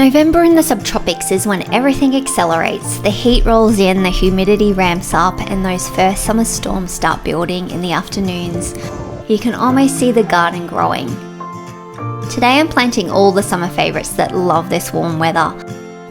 November in the subtropics is when everything accelerates. The heat rolls in, the humidity ramps up, and those first summer storms start building in the afternoons. You can almost see the garden growing. Today I'm planting all the summer favourites that love this warm weather.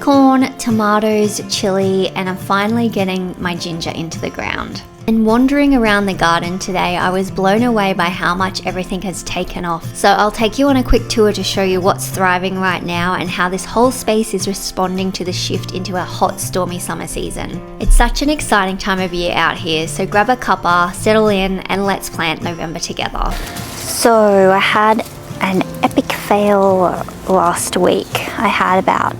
Corn, tomatoes, chilli, and I'm finally getting my ginger into the ground. And wandering around the garden today, I was blown away by how much everything has taken off. So I'll take you on a quick tour to show you what's thriving right now and how this whole space is responding to the shift into a hot, stormy summer season. It's such an exciting time of year out here, so grab a cuppa, settle in, and let's plant November together. So I had an epic fail last week. I had about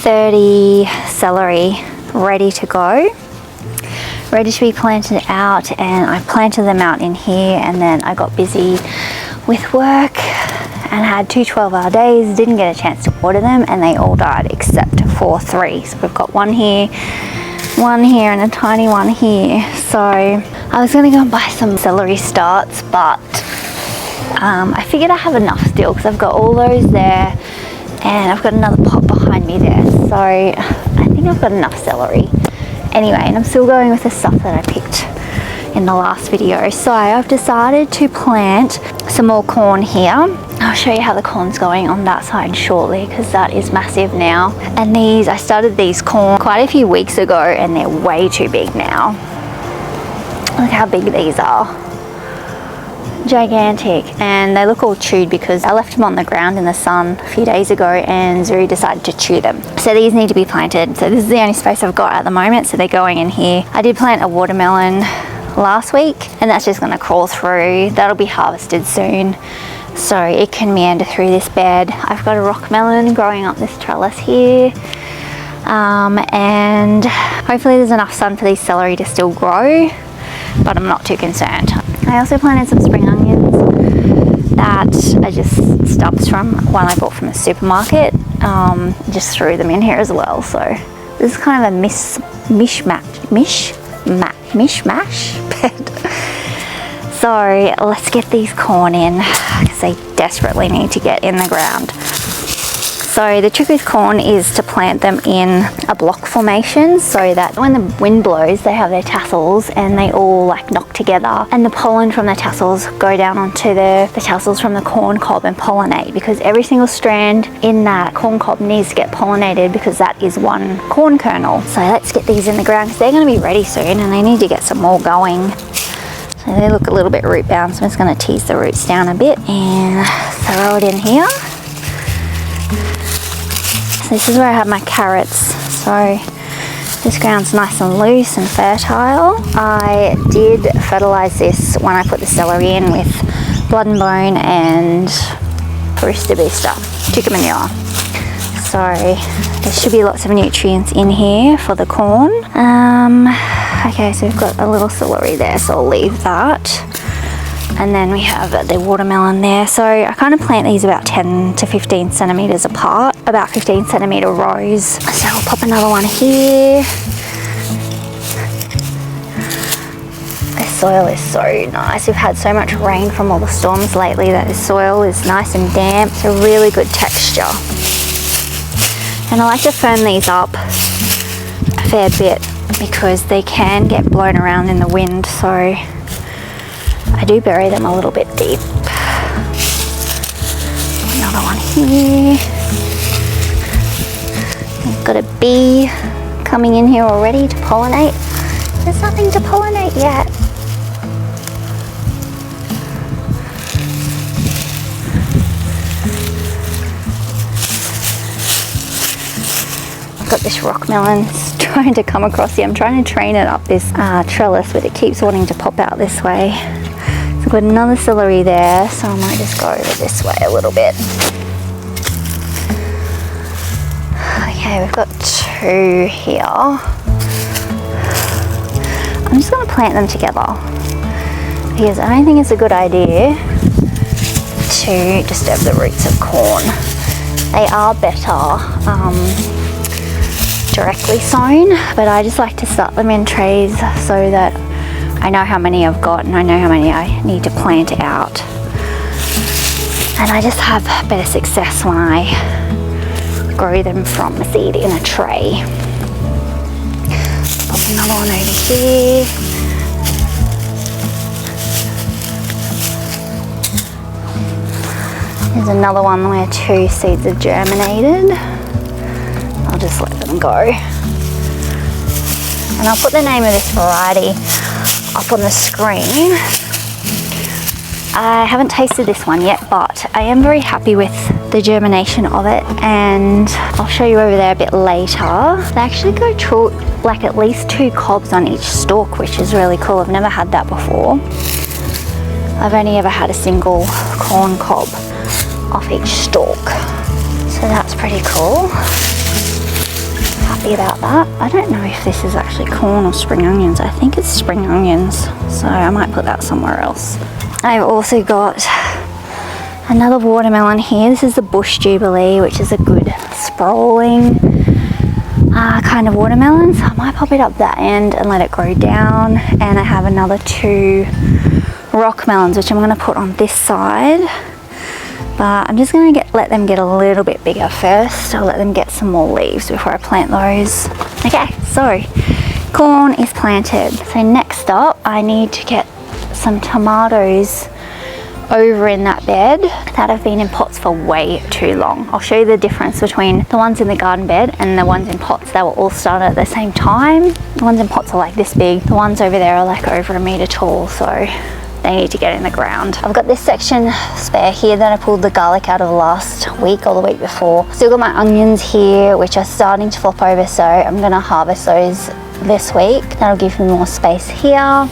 30 celery ready to go, ready to be planted out, and I planted them out in here, and then I got busy with work and had 2 12-hour days, didn't get a chance to water them, and they all died except for 3. So we've got one here, and a tiny one here. So I was going to go and buy some celery starts, but I figured I have enough still because I've got all those there and I've got another pot behind me there, so I think I've got enough celery. Anyway, and I'm still going with the stuff that I picked in the last video. So I've decided to plant some more corn here. I'll show you how the corn's going on that side shortly because that is massive now. And these, I started these corn quite a few weeks ago and they're way too big now. Look how big these are. Gigantic, and they look all chewed because I left them on the ground in the sun a few days ago and Zuri decided to chew them. So these need to be planted. So this is the only space I've got at the moment, so they're going in here. I did plant a watermelon last week and that's just going to crawl through. That'll be harvested soon, so it can meander through this bed. I've got a rock melon growing up this trellis here, and hopefully there's enough sun for these celery to still grow, but I'm not too concerned. I also planted some spring onions that are just stubs from one I bought from the supermarket. Just threw them in here as well. So this is kind of a mishmash bed. So let's get these corn in because they desperately need to get in the ground. So the trick with corn is to plant them in a block formation so that when the wind blows they have their tassels and they all like knock together, and the pollen from the tassels go down onto the tassels from the corn cob and pollinate, because every single strand in that corn cob needs to get pollinated because that is one corn kernel. So let's get these in the ground because they're going to be ready soon and they need to get some more going. So they look a little bit root bound, so I'm just going to tease the roots down a bit and throw it in here. This is where I have my carrots, so this ground's nice and loose and fertile. I did fertilise this when I put the celery in with blood and bone and chicken manure. So there should be lots of nutrients in here for the corn. Okay, so we've got a little celery there, so I'll leave that. And then we have the watermelon there. So I kind of plant these about 10 to 15 centimetres apart, about 15 centimetre rows. So I'll pop another one here. The soil is so nice. We've had so much rain from all the storms lately that the soil is nice and damp. It's a really good texture. And I like to firm these up a fair bit because they can get blown around in the wind. So I do bury them a little bit deep. Another one here. We've got a bee coming in here already to pollinate. There's nothing to pollinate yet. I've got this rock melon trying to come across here. I'm trying to train it up this trellis, but it keeps wanting to pop out this way. So I've got another celery there, so I might just go over this way a little bit. Okay, we've got 2 here. I'm just going to plant them together because I don't think it's a good idea to disturb the roots of corn. They are better directly sown, but I just like to start them in trays so that I know how many I've got and I know how many I need to plant out. And I just have better success when I grow them from seed in a tray. Pop another one over here. There's another one where 2 seeds have germinated. I'll just let them go. And I'll put the name of this variety up on the screen. I haven't tasted this one yet, but I am very happy with the germination of it, and I'll show you over there a bit later. They actually go through like at least 2 cobs on each stalk, which is really cool. I've never had that before. I've only ever had a single corn cob off each stalk, so that's pretty cool. Happy about that. I don't know if this is actually corn or spring onions. I think it's spring onions, so I might put that somewhere else. I've also got another watermelon here. This is the Bush Jubilee, which is a good sprawling kind of watermelon, so I might pop it up that end and let it grow down. And I have another 2 rock melons, which I'm going to put on this side, but I'm just going to let them get a little bit bigger first. I'll let them get some more leaves before I plant those. Okay, so corn is planted. So next up, I need to get some tomatoes over in that bed that have been in pots for way too long. I'll show you the difference between the ones in the garden bed and the ones in pots. They were all started at the same time. The ones in pots are like this big. The ones over there are like over 1 meter tall, so they need to get in the ground. I've got this section spare here that I pulled the garlic out of last week or the week before. Still got my onions here, which are starting to flop over, so I'm gonna harvest those this week. That'll give me more space here.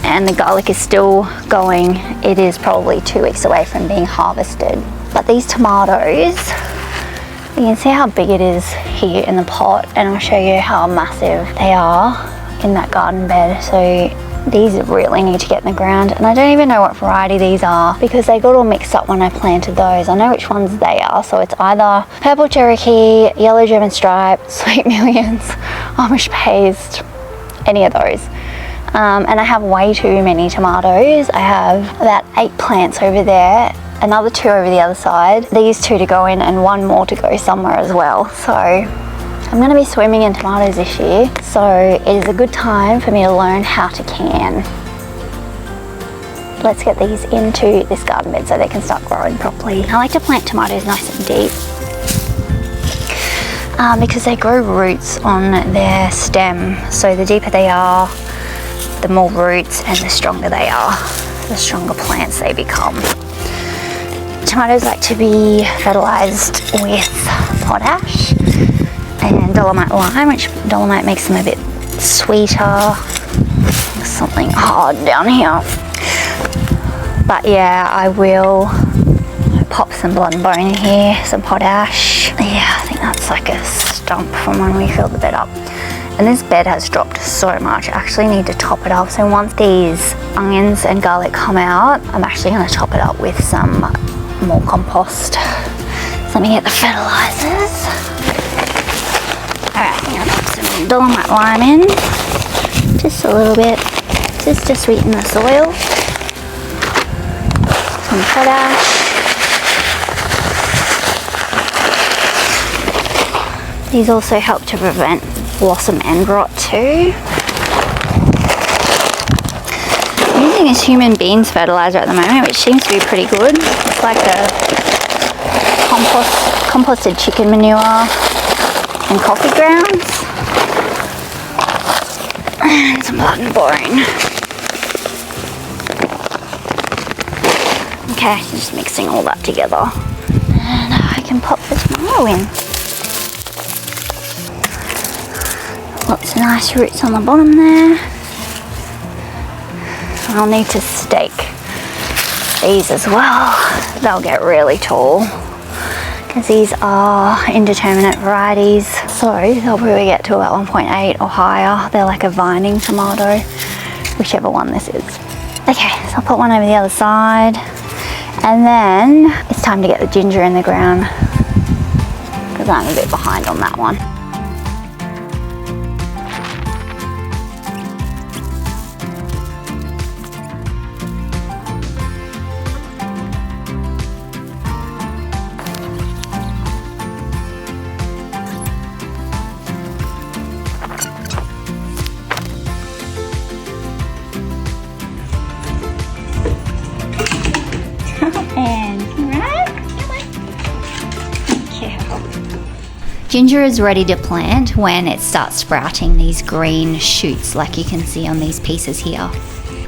And the garlic is still going. It is probably 2 weeks away from being harvested. But these tomatoes, you can see how big it is here in the pot, and I'll show you how massive they are in that garden bed. So these really need to get in the ground, and I don't even know what variety these are because they got all mixed up when I planted those. I know which ones they are, so it's either Purple Cherokee, Yellow German Stripe, Sweet Millions, Amish Paste, any of those. And I have way too many tomatoes. I have about 8 plants over there, another 2 over the other side, these 2 to go in, and 1 more to go somewhere as well. So I'm going to be swimming in tomatoes this year, so it is a good time for me to learn how to can. Let's get these into this garden bed so they can start growing properly. I like to plant tomatoes nice and deep because they grow roots on their stem. So the deeper they are, the more roots, and the stronger they are, the stronger plants they become. Tomatoes like to be fertilized with potash and dolomite lime, which dolomite makes them a bit sweeter. Something hard down here. But yeah, I will pop some blood and bone in here, some potash. Yeah, I think that's like a stump from when we filled the bed up. And this bed has dropped so much. I actually need to top it up. So once these onions and garlic come out, I'm actually going to top it up with some more compost. So let me get the fertilizers. Alright, I'm going to put some dolomite lime in. Just a little bit, just to sweeten the soil. Some potash. These also help to prevent blossom end rot too. I'm using this human beans fertilizer at the moment, which seems to be pretty good. It's like a composted chicken manure and coffee grounds. And some blood and bone. Okay, just mixing all that together. And I can pop the tomato in. Lots of nice roots on the bottom there. I'll need to stake these as well. They'll get really tall because these are indeterminate varieties. So they'll probably get to about 1.8 or higher. They're like a vining tomato, whichever one this is. Okay, so I'll put one over the other side. And then it's time to get the ginger in the ground because I'm a bit behind on that one. Ginger is ready to plant when it starts sprouting these green shoots like you can see on these pieces here.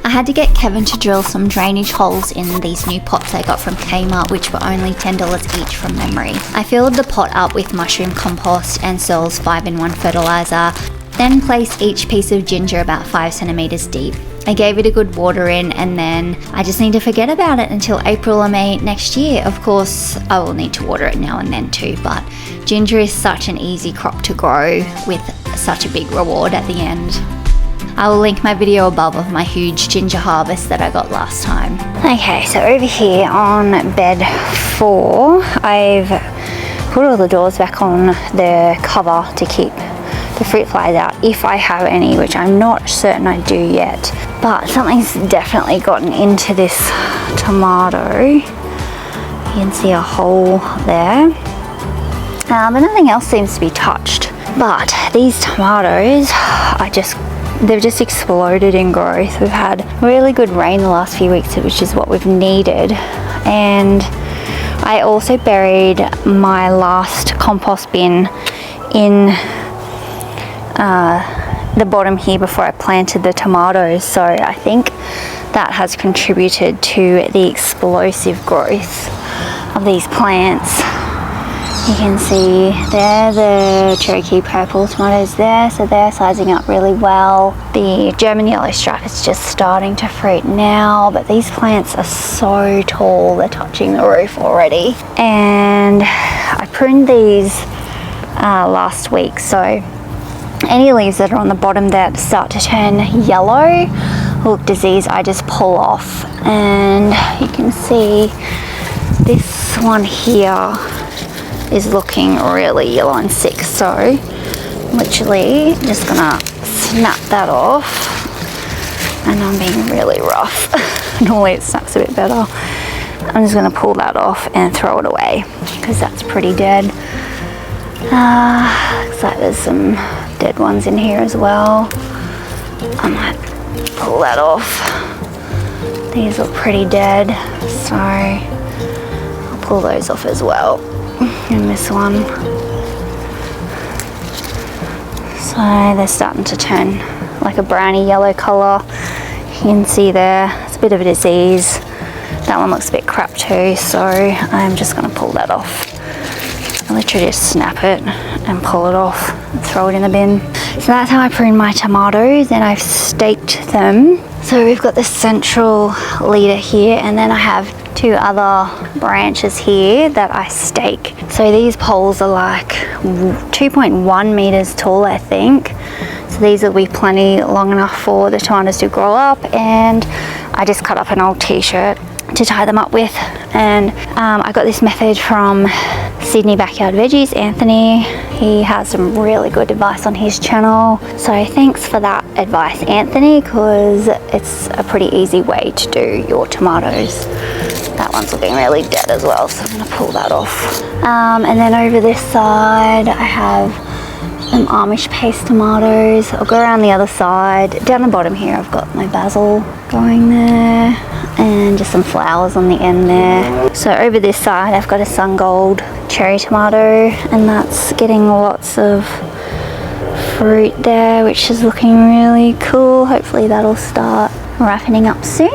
I had to get Kevin to drill some drainage holes in these new pots I got from Kmart, which were only $10 each from memory. I filled the pot up with mushroom compost and Searles 5-in-1 fertilizer, then placed each piece of ginger about 5 centimeters deep. I gave it a good water in, and then I just need to forget about it until April or May next year. Of course, I will need to water it now and then too, but ginger is such an easy crop to grow with such a big reward at the end. I will link my video above of my huge ginger harvest that I got last time. Okay, so over here on bed 4, I've put all the doors back on the cover to keep the fruit flies out, if I have any, which I'm not certain I do yet. But something's definitely gotten into this tomato. You can see a hole there. But nothing else seems to be touched. But these tomatoes they've just exploded in growth. We've had really good rain the last few weeks, which is what we've needed. And I also buried my last compost bin in the bottom here before I planted the tomatoes, so I think that has contributed to the explosive growth of these plants. You can see there the Cherokee purple tomatoes there, so they're sizing up really well. The German yellow stripe is just starting to fruit now, but these plants are so tall, they're touching the roof already. And I pruned these last week, so any leaves that are on the bottom that start to turn yellow look diseased, I just pull off. And you can see this one here is looking really yellow and sick, so literally just gonna snap that off. And I'm being really rough. Normally it snaps a bit better. I'm just gonna pull that off and throw it away because that's pretty dead. Looks like there's some dead ones in here as well. I might pull that off. These look pretty dead, so I'll pull those off as well. And this one. So they're starting to turn like a browny yellow colour. You can see there, it's a bit of a disease. That one looks a bit crap too, so I'm just going to pull that off. I literally just snap it and pull it off and throw it in the bin. So that's how I prune my tomatoes, and I've staked them. So we've got the central leader here, and then I have 2 other branches here that I stake. So these poles are like 2.1 meters tall, I think. So these will be plenty long enough for the tomatoes to grow up, and I just cut up an old t-shirt to tie them up with. And I got this method from Sydney Backyard Veggies, Anthony. He has some really good advice on his channel, so thanks for that advice, Anthony, because it's a pretty easy way to do your tomatoes. That one's looking really dead as well, so I'm going to pull that off. And then over this side I have some Amish paste tomatoes. I'll go around the other side. Down the bottom here I've got my basil going there, and just some flowers on the end there. So over this side I've got a sun gold cherry tomato, and that's getting lots of fruit there, which is looking really cool. Hopefully that'll start ripening up soon.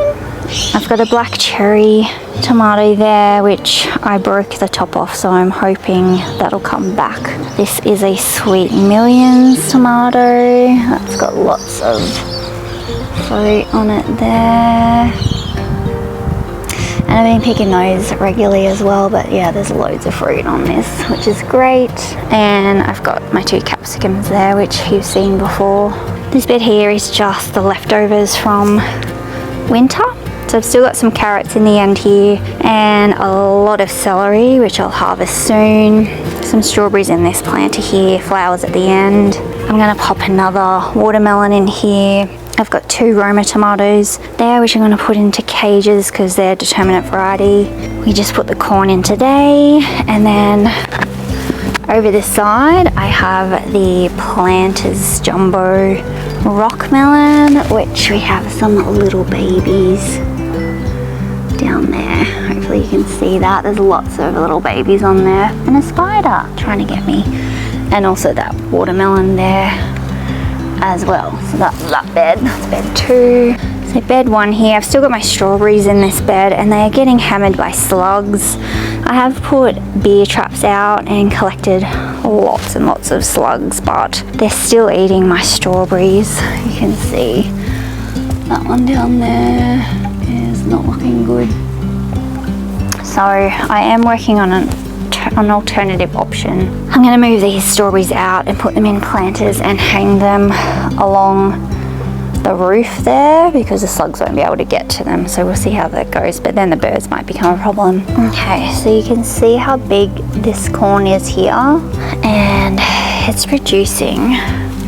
I've got a black cherry tomato there, which I broke the top off, so I'm hoping that'll come back. This is a Sweet Millions tomato. That's got lots of fruit on it there. And I've been picking those regularly as well, but yeah, there's loads of fruit on this, which is great. And I've got my 2 capsicums there, which you've seen before. This bit here is just the leftovers from winter. So I've still got some carrots in the end here, and a lot of celery, which I'll harvest soon. Some strawberries in this planter here, flowers at the end. I'm gonna pop another watermelon in here. I've got 2 Roma tomatoes there, which I'm gonna put into cages because they're determinate variety. We just put the corn in today, and then over this side I have the Planters Jumbo Rock Melon, which we have some little babies down there. Hopefully you can see that. There's lots of little babies on there. And a spider trying to get me. And also that watermelon there as well. So that's that bed. That's bed 2. So bed 1 here. I've still got my strawberries in this bed and they are getting hammered by slugs. I have put beer traps out and collected lots and lots of slugs, but they're still eating my strawberries. You can see that one down there is not looking good. So I am working on an alternative option. I'm going to move these strawberries out and put them in planters and hang them along the roof there because the slugs won't be able to get to them, so we'll see how that goes, but then the birds might become a problem. Okay, so you can see how big this corn is here and it's producing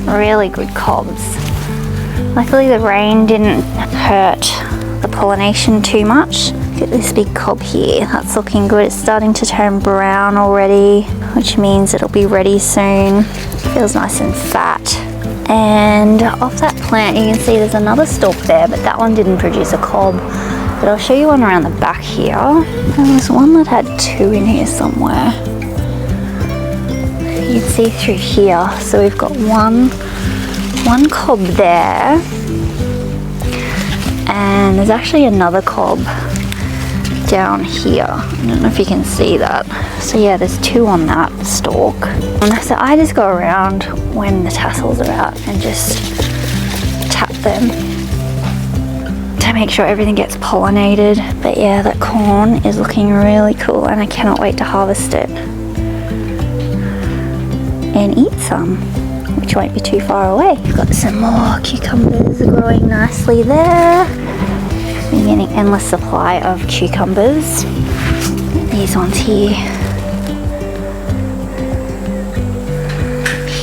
really good cobs. Luckily the rain didn't hurt the pollination too much. Look at this big cob here, that's looking good. It's starting to turn brown already, which means it'll be ready soon. Feels nice and fat. And off that plant you can see there's another stalk there, but that one didn't produce a cob. But I'll show you one around the back here. There was one that had 2 in here somewhere. You can see through here. So we've got one cob there. And there's actually another cob down here. I don't know if you can see that. So yeah, there's 2 on that stalk. And so I just go around when the tassels are out and just tap them to make sure everything gets pollinated. But yeah, that corn is looking really cool and I cannot wait to harvest it and eat some, which won't be too far away. We've got some more cucumbers growing nicely there. Been getting endless supply of cucumbers. These ones here.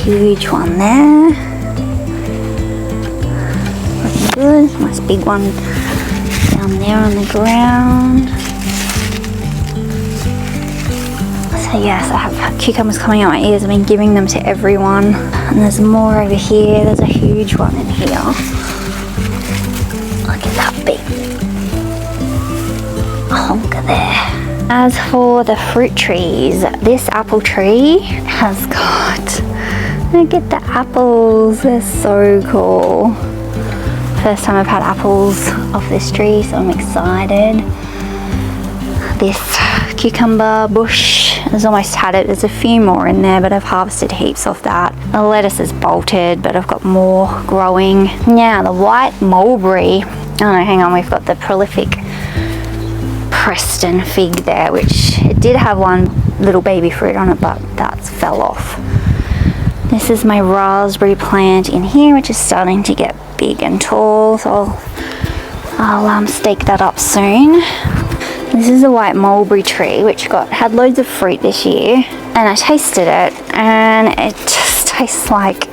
Huge one there. Looking good. Nice big one down there on the ground. So yes, I have cucumbers coming out my ears. I've been giving them to everyone. And there's more over here. There's a huge one in here. Look at that big honker there. As for the fruit trees, this apple tree has got, look at the apples, they're so cool. First time I've had apples off this tree, so I'm excited. This cucumber bush has almost had it. There's a few more in there, but I've harvested heaps off that. The lettuce is bolted, but I've got more growing. Now the white mulberry, oh no, hang on, we've got the prolific Preston fig there, which it did have one little baby fruit on it, but that's fell off. This is my raspberry plant in here, which is starting to get big and tall, so I'll stake that up soon. This is a white mulberry tree which had loads of fruit this year, and I tasted it and it just tastes like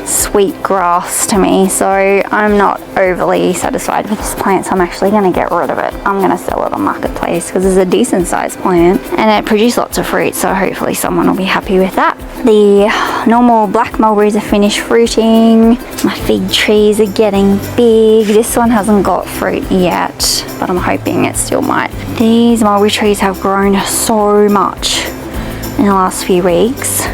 sweet grass to me, so I'm not overly satisfied with this plant, so I'm actually going to get rid of it. I'm going to sell it on Marketplace because it's a decent sized plant and it produced lots of fruit, so hopefully someone will be happy with that. The normal black mulberries are finished fruiting. My fig trees are getting big. This one hasn't got fruit yet, but I'm hoping it still might. These mulberry trees have grown so much in the last few weeks.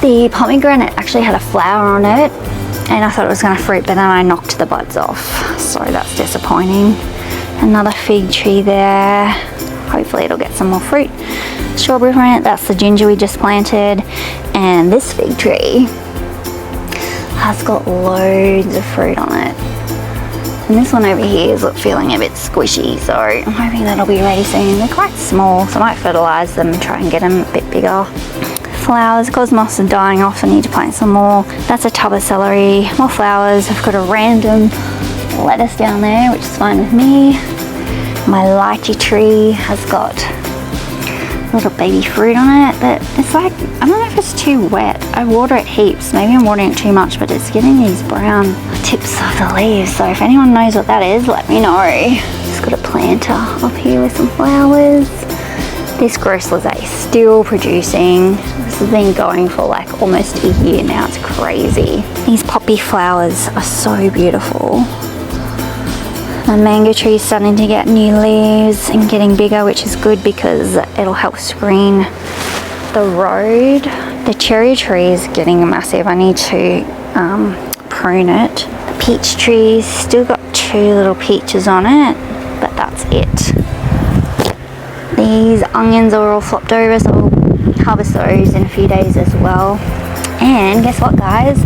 The pomegranate actually had a flower on it and I thought it was going to fruit, but then I knocked the buds off, so that's disappointing. Another fig tree there, hopefully it'll get some more fruit. Strawberry plant, that's the ginger we just planted, and this fig tree has got loads of fruit on it. And this one over here is feeling a bit squishy, so I'm hoping that'll be ready soon. They're quite small, so I might fertilise them and try and get them a bit bigger. Flowers, cosmos are dying off, I need to plant some more. That's a tub of celery, more flowers. I've got a random lettuce down there, which is fine with me. My lychee tree has got little baby fruit on it, but it's like, I don't know if it's too wet. I water it heaps, maybe I'm watering it too much, but it's getting these brown tips of the leaves, so if anyone knows what that is, let me know. Just got a planter up here with some flowers. This gross lizard is still producing. This has been going for like almost a year now, it's crazy. These poppy flowers are so beautiful. My mango tree is starting to get new leaves and getting bigger, which is good because it'll help screen the road. The cherry tree is getting massive. I need to prune it. The peach tree still got 2 little peaches on it, but that's it. These onions are all flopped over, so I'll harvest those in a few days as well. And guess what, guys?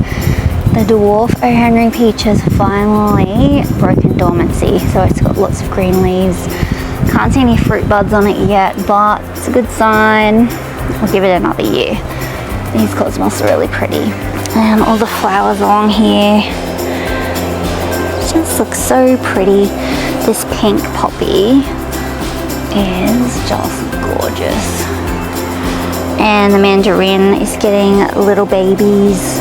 The dwarf O. Henry peach has finally broken dormancy, so it's got lots of green leaves. Can't see any fruit buds on it yet, but it's a good sign. We'll give it another year. These cosmos are really pretty. And all the flowers along here just look so pretty. This pink poppy is just gorgeous. And the mandarin is getting little babies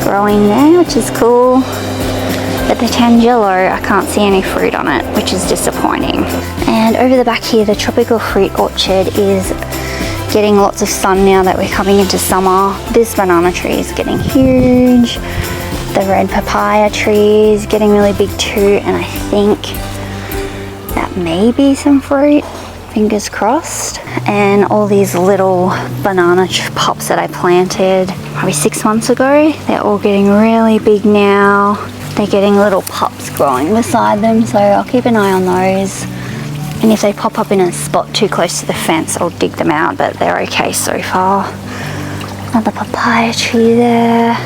growing there, which is cool. But the tangelo, I can't see any fruit on it, which is disappointing. And over the back here, the tropical fruit orchard is getting lots of sun now that we're coming into summer. This banana tree is getting huge. The red papaya tree is getting really big too, and I think that may be some fruit. Fingers crossed. And all these little banana pops that I planted probably 6 months ago, they're all getting really big now. They're getting little pups growing beside them, so I'll keep an eye on those. And if they pop up in a spot too close to the fence, I'll dig them out, but they're okay so far. Another papaya tree there.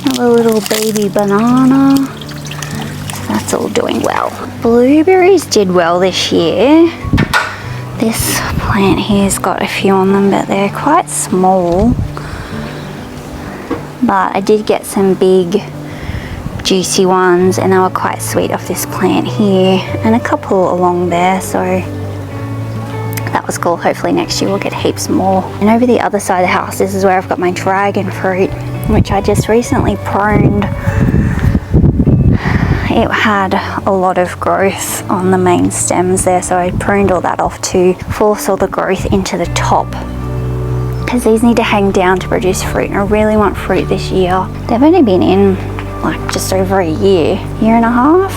Another little baby banana. That's all doing well. Blueberries did well this year. This plant here's got a few on them, but they're quite small. But I did get some big juicy ones, and they were quite sweet off this plant here, and a couple along there, so that was cool. Hopefully next year we'll get heaps more. And over the other side of the house, this is where I've got my dragon fruit, which I just recently pruned. It had a lot of growth on the main stems there, so I pruned all that off to force all the growth into the top, because these need to hang down to produce fruit, and I really want fruit this year. They've only been in like just over a year and a half,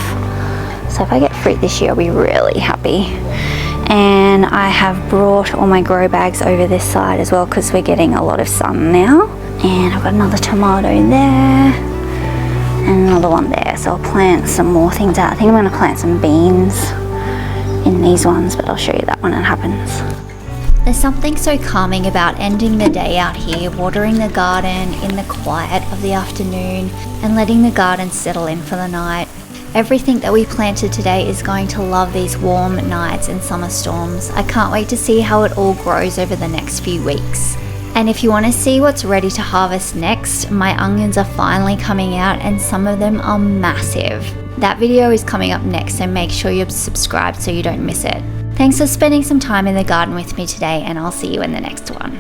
so if I get fruit this year I'll be really happy. And I have brought all my grow bags over this side as well, because we're getting a lot of sun now. And I've got another tomato there and another one there, so I'll plant some more things out. I think I'm going to plant some beans in these ones, but I'll show you that when it happens. There's something so calming about ending the day out here, watering the garden in the quiet of the afternoon and letting the garden settle in for the night. Everything that we planted today is going to love these warm nights and summer storms. I can't wait to see how it all grows over the next few weeks. And if you want to see what's ready to harvest next, my onions are finally coming out, and some of them are massive. That video is coming up next, so make sure you're subscribed so you don't miss it. Thanks for spending some time in the garden with me today, and I'll see you in the next one.